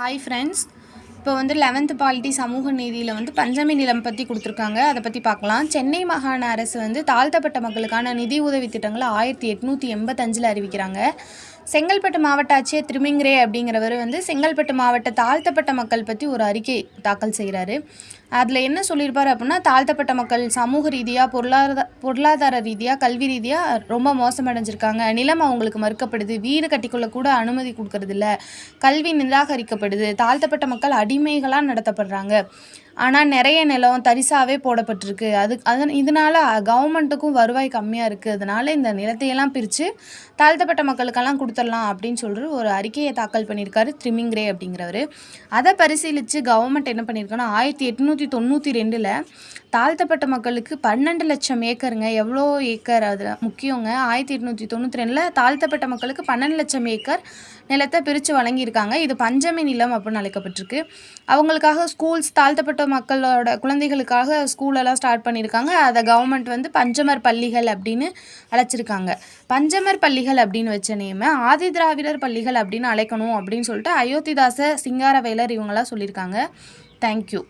Hi friends, இப்போ வந்து 11th polity சமூக நீதியில் வந்து பஞ்சமி நிலம் பற்றி கொடுத்துருக்காங்க. அதை பற்றி பார்க்கலாம். சென்னை மாகாண அரசு வந்து தாழ்த்தப்பட்ட மக்களுக்கான நிதி உதவி திட்டங்களை 1885 அறிவிக்கிறாங்க. செங்கல்பட்டு மாவட்ட ஆட்சியர் திருமிங்கிரே அப்படிங்கிறவர் வந்து செங்கல்பட்டு மாவட்ட தாழ்த்தப்பட்ட மக்கள் பற்றி ஒரு அறிக்கை தாக்கல் செய்கிறாரு. அதில் என்ன சொல்லியிருப்பார் அப்படின்னா, தாழ்த்தப்பட்ட மக்கள் சமூக ரீதியாக பொருளாதார ரீதியாக கல்வி ரீதியாக ரொம்ப மோசமடைஞ்சிருக்காங்க. நிலம் அவங்களுக்கு மறுக்கப்படுது, வீடு கட்டிக்கொள்ள கூட அனுமதி கொடுக்கறதில்ல, கல்வி நிராகரிக்கப்படுது, தாழ்த்தப்பட்ட மக்கள் அடிமைகளாக நடத்தப்படுறாங்க. ஆனால் நிறைய நிலம் தரிசாவே போடப்பட்டிருக்கு. இதனால் கவர்மெண்ட்டுக்கும் வருவாய் கம்மியாக இருக்குது. அதனால் இந்த நிலத்தையெல்லாம் பிரித்து தாழ்த்தப்பட்ட மக்களுக்கெல்லாம் கொடுத்துடலாம் அப்படின்னு சொல்லிட்டு ஒரு அறிக்கையை தாக்கல் பண்ணியிருக்காரு திருமிங்கிரே அப்படிங்கிறவர். அதை பரிசீலித்து கவர்மெண்ட் என்ன பண்ணியிருக்கோன்னா 1892 தாழ்த்தப்பட்ட மக்களுக்கு 12 லட்சம் ஏக்கருங்க. எவ்வளோ ஏக்கர் அதில் முக்கியங்க. 1892 தாழ்த்தப்பட்ட மக்களுக்கு 12 லட்சம் ஏக்கர் நிலத்தை பிரித்து வழங்கியிருக்காங்க. இது பஞ்சமி நிலம் அப்படின்னு அழைக்கப்பட்டிருக்கு. அவங்களுக்காக ஸ்கூல்ஸ், தாழ்த்தப்பட்ட மக்களோட குழந்தைகளுக்காக ஸ்கூலெல்லாம் ஸ்டார்ட் பண்ணியிருக்காங்க. அதை கவர்மெண்ட் வந்து பஞ்சமர் பள்ளிகள் அப்படின்னு அழைச்சிருக்காங்க. பஞ்சமர் பள்ளிகள் அப்படின்னு வச்ச நேம ஆதி திராவிடர் பள்ளிகள் அப்படின்னு அழைக்கணும் அப்படின்னு சொல்லிட்டு அயோத்திதாச சிங்காரவேலர் இவங்கெல்லாம் சொல்லியிருக்காங்க. தேங்க்யூ.